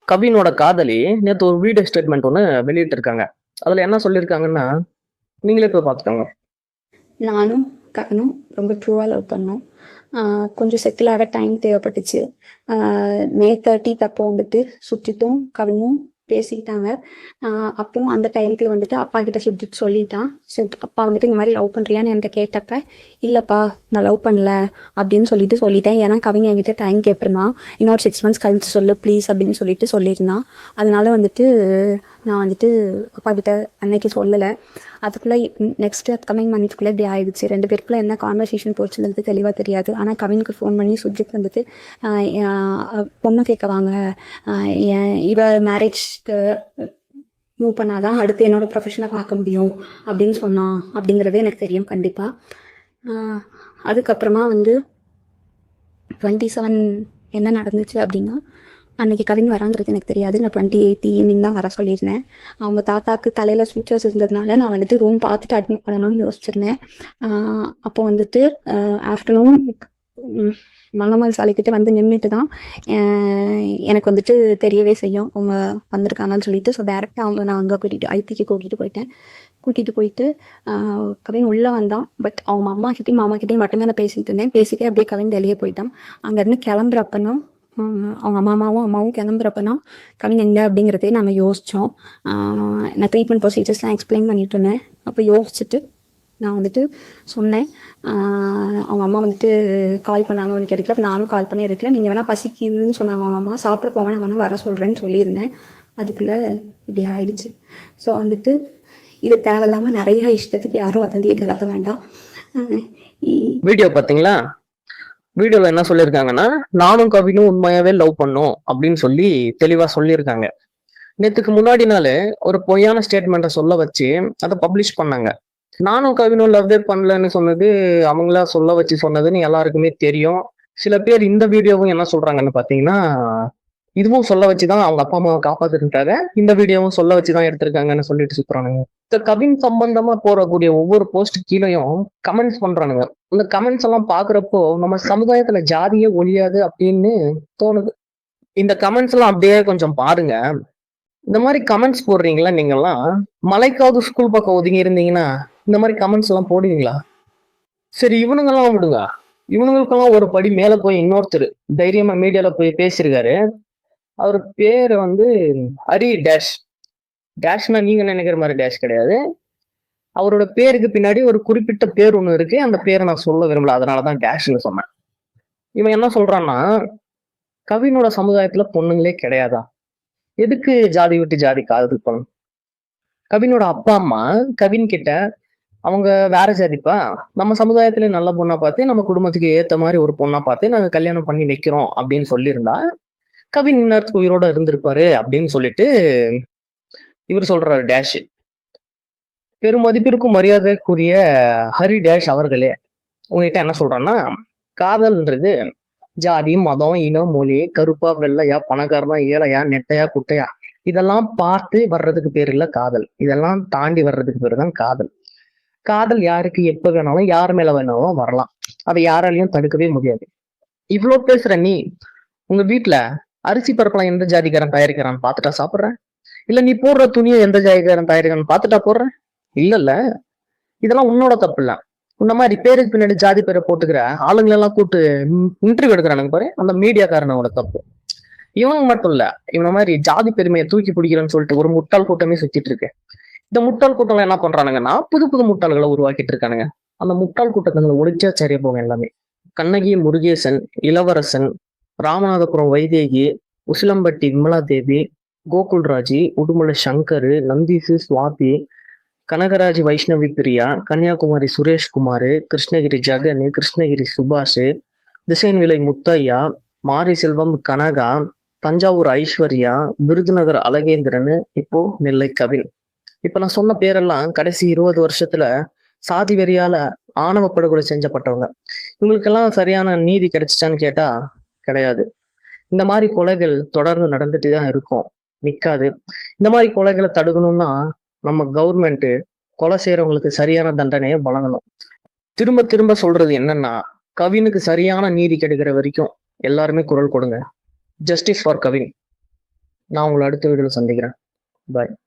கவினோட காதலி நேத்து ஒரு வீடியோ ஸ்டேட்மெண்ட் ஒன்று வெளியிட்டு இருக்காங்க. அதுல என்ன சொல்லியிருக்காங்கன்னா, நீங்களே போய் பார்த்துக்கோங்க. நானும் கவினும் ரொம்ப ட்ரூவாக லவ் பண்ணோம். கொஞ்சம் செட்டில் ஆக டைம் தேவைப்பட்டுச்சு. மே 30 அப்போ வந்துட்டு சுற்றித்தும் கவினும் பேசிக்கிட்டாங்க. அப்போ அந்த டைமுக்கு வந்துட்டு அப்பா கிட்ட சுற்றிட்டு சொல்லிட்டான். சரி, அப்பா வந்துட்டு இந்த மாதிரி லவ் பண்ணுறியான்னு என்கிட்ட கேட்டப்ப, இல்லைப்பா நான் லவ் பண்ணல அப்படின்னு சொல்லிட்டேன். ஏன்னா கவின் என்கிட்ட டைம் கேட்டிருந்தான். இன்னொரு 6 months கழிச்சு சொல்லு ப்ளீஸ் அப்படின்னு சொல்லியிருந்தான். அதனால வந்துட்டு நான் வந்துட்டு அப்பா கிட்ட அன்னைக்கு சொல்லலை. அதுக்குள்ளே நெக்ஸ்ட் அப்கமிங் மந்த்க்குள்ளே இப்படி ஆயிடுச்சு. 2 பேருக்குள்ளே என்ன கான்வர்சேஷன் போச்சுன்றது தெளிவாக தெரியாது. ஆனால் கவினுக்கு ஃபோன் பண்ணி சுஜித் வந்துட்டு பொண்ணு கேட்க வாங்க, இவ மேரேஜ்க்கு மூவ் பண்ணாதான் அடுத்து என்னோட ப்ரொஃபஷனை பார்க்க முடியும் அப்படின்னு சொன்னான். அப்படிங்கிறது எனக்கு தெரியும் கண்டிப்பாக. அதுக்கப்புறமா வந்து 27 என்ன நடந்துச்சு அப்படின்னா, அன்றைக்கி கவின் வராங்கிறது எனக்கு தெரியாது. நான் 28 ஈவினிங் தான் வர சொல்லியிருந்தேன். அவங்க தாத்தாக்கு தலையில் ஸ்விட்சஸ் இருந்ததுனால நான் வந்துட்டு ரூம் பார்த்துட்டு அட்மிட் பண்ணணும்னு யோசிச்சிருந்தேன். அப்போ வந்துட்டு ஆஃப்டர்நூன் மங்கம்மாள் சாலைக்கிட்ட வந்து நின்றுட்டு தான் எனக்கு வந்துட்டு தெரியவே செய்யும் அவங்க வந்திருக்காங்கன்னு சொல்லிட்டு. ஸோ டேரெக்டாக அவங்க நான் அங்கே ஐபிக்கு கூட்டிகிட்டு போயிட்டு கவின் உள்ளே வந்தான். பட் அவங்க அம்மாக்கிட்டையும் மாமாக்கிட்டையும் மட்டும்தான் நான் பேசிகிட்டு இருந்தேன். பேசிட்டே அப்படியே கவின் வெளியே போயிட்டான். அங்கேருந்து கிளம்புறப்பனும் அவங்க அம்மாவும் கிளம்புறப்பனா கவின் எங்கே அப்படிங்கிறதே நம்ம யோசித்தோம். நான் ட்ரீட்மெண்ட் ப்ரொசீஜர்ஸ்லாம் எக்ஸ்பிளைன் பண்ணிட்டு இருந்தேன். அப்போ யோசிச்சுட்டு நான் வந்துட்டு சொன்னேன். அவங்க அம்மா வந்துட்டு கால் பண்ணாங்க, ஒன்று கிடைக்கல. அப்போ நானும் கால் பண்ணி இருக்கல. நீங்கள் வேணால் பசிக்குதுன்னு சொன்னாங்க அவங்க அம்மா. சாப்பிட போவேன், நான் வேணால் வர சொல்கிறேன்னு சொல்லியிருந்தேன். அதுக்குள்ளே இப்படி ஆயிடுச்சு. ஸோ வந்துட்டு இது தேவையில்லாமல் நிறைய இஷ்டத்துக்கு யாரும் வதந்தியை கிளப்ப வேண்டாம். வீடியோ பார்த்தீங்களா? வீடியோல என்ன சொல்லியிருக்காங்கன்னா, நானும் கவினும் உண்மையாவே லவ் பண்ணோம் அப்படின்னு சொல்லி தெளிவா சொல்லியிருக்காங்க. நேத்துக்கு முன்னாடி நாள் ஒரு பொய்யான ஸ்டேட்மெண்ட்டை சொல்ல வச்சு அதை பப்ளிஷ் பண்ணாங்க. நானும் கவினும் லவ்வே பண்ணலன்னு சொன்னது அவங்களா சொல்ல வச்சு சொன்னதுன்னு எல்லாருக்குமே தெரியும். சில பேர் இந்த வீடியோவும் என்ன சொல்றாங்கன்னு பாத்தீங்கன்னா, இதுவும் சொல்ல வச்சுதான் அவங்க அப்பா அம்மாவை காப்பாத்திருக்காங்க, இந்த வீடியோவும் சொல்ல வச்சுதான் எடுத்திருக்காங்கன்னு சொல்லிட்டு சுத்துறானுங்க. இந்த கவின் சம்பந்தமா போறக்கூடிய ஒவ்வொரு போஸ்ட் கீழேயும் கமெண்ட்ஸ் பண்றானுங்க. இந்த கமெண்ட்ஸ் எல்லாம் பாக்குறப்போ நம்ம சமுதாயத்துல ஜாதியே ஒழியாது அப்படின்னு தோணுது. இந்த கமெண்ட்ஸ் எல்லாம் அப்படியே கொஞ்சம் பாருங்க. இந்த மாதிரி கமெண்ட்ஸ் போடுறீங்களா நீங்கெல்லாம்? மலைக்காவது ஸ்கூல் பக்கம் ஒதுங்கி இருந்தீங்கன்னா இந்த மாதிரி கமெண்ட்ஸ் எல்லாம் போடுவீங்களா? சரி, இவனுங்கெல்லாம் விடுங்க. இவனுங்களுக்கெல்லாம் ஒரு படி மேல போய் இன்னொருத்தர் தைரியமா மீடியால போய் பேசியிருக்காரு. அவர் பேரு வந்து ஹரி டேஷ். டேஷ்னா நீங்க நினைக்கிற மாதிரி டேஷ் கிடையாது. அவரோட பேருக்கு பின்னாடி ஒரு குறிப்பிட்ட பேர் ஒண்ணு இருக்கு. அந்த பேரை நான் சொல்ல விரும்பல, அதனாலதான் டேஷ்னு சொன்னேன். இவன் என்ன சொல்றான்னா, கவினோட சமுதாயத்துல பொண்ணுங்களே கிடையாதா, எதுக்கு ஜாதி விட்டு ஜாதி காதல் பண்ணணும்? கவினோட அப்பா அம்மா கவின் கிட்ட அவங்க வேற ஜாதிப்பா, நம்ம சமுதாயத்துல நல்ல பொண்ணா பார்த்து நம்ம குடும்பத்துக்கு ஏத்த மாதிரி ஒரு பொண்ணா பார்த்து நாங்க கல்யாணம் பண்ணி வைக்கிறோம் அப்படின்னு சொல்லியிருந்தா கவின் இந்நேரத்துக்கு உயிரோட இருந்திருப்பாரு அப்படின்னு சொல்லிட்டு இவர் சொல்றாரு டேஷ். பெருமதிப்பிற்கும் மரியாதைக்குரிய ஹரி டேஷ் அவர்களே, உங்ககிட்ட என்ன சொல்றான்னா, காதல்ன்றது ஜாதி மதம் இனம் மொழி கருப்பா வெள்ளையா பணக்காரனா ஏழையா நெட்டையா குட்டையா இதெல்லாம் பார்த்து வர்றதுக்கு பேர் இல்ல காதல். இதெல்லாம் தாண்டி வர்றதுக்கு பேரு தான் காதல். காதல் யாருக்கு எப்ப வேணாலும் யார் மேல வேணாலும் வரலாம். அதை யாராலையும் தடுக்கவே முடியாது. இவ்வளவு பேசுற நீ உங்க வீட்டுல அரிசி பருப்பெல்லாம் எந்த ஜாதிக்காரன் தயாரிக்கிறான்னு பாத்துட்டா சாப்பிடுற? இல்ல நீ போடுற துணியை எந்த ஜாதிக்காரன் தயாரிக்கிறான்னு பாத்துட்டா போடுற? இல்ல இதெல்லாம் உன்னோட தப்பு இல்ல. உன்ன மாதிரி பேருக்கு பின்னாடி ஜாதி பேரை போட்டுக்கிற ஆளுங்களெல்லாம் கூட்டு இன்டர்வியூ எடுக்கிறானுங்க பாரு, அந்த மீடியாக்காரனோட தப்பு. இவனுங்க மட்டும் இல்ல, இவன மாதிரி ஜாதி பெருமையை தூக்கி பிடிக்கிறேன்னு சொல்லிட்டு ஒரு முட்டாள் கூட்டமே சுத்திட்டு இருக்கு. இந்த முட்டாள் கூட்டம் என்ன பண்றானுங்கன்னா, புது புது முட்டாள்களை உருவாக்கிட்டு இருக்கானுங்க. அந்த முட்டாள் கூட்டங்களை ஒழிச்சா சரியா போகும் எல்லாமே. கண்ணகி முருகேசன், இளவரசன், ராமநாதபுரம் வைதேகி, உசிலம்பட்டி விமலா தேவி, கோகுல்ராஜி, உடுமலை சங்கர், நந்தீசு சுவாதி, கனகராஜ் வைஷ்ணவி பிரியா, கன்னியாகுமரி சுரேஷ்குமார், கிருஷ்ணகிரி ஜெகன், கிருஷ்ணகிரி சுபாஷ், திசைன்விலை முத்தையா, மாரி செல்வம் கனகா, தஞ்சாவூர் ஐஸ்வர்யா, விருதுநகர் அழகேந்திரன், இப்போ நெல்லை கவின். இப்ப நான் சொன்ன பேரெல்லாம் கடைசி 20 வருஷத்துல சாதி வெறியால ஆணவ படுகொலை செஞ்சப்பட்டவங்க. இவங்களுக்கெல்லாம் சரியான நீதி கிடைச்சிச்சான்னு கேட்டா கிடையாது. இந்த மாதிரி கொலைகள் தொடர்ந்து நடந்துட்டு தான் இருக்கும், நிக்காது. இந்த மாதிரி கொலைகளை தடுக்கணும்னா நம்ம கவர்மெண்ட் கொலை செய்யறவங்களுக்கு சரியான தண்டனையை வழங்கணும். திரும்ப திரும்ப சொல்றது என்னன்னா, கவினுக்கு சரியான நீதி கிடைக்கிற வரைக்கும் எல்லாருமே குரல் கொடுங்க. Justice for Kavin. நான் உங்களை அடுத்த வீடியோவில் சந்திக்கிறேன். பாய்.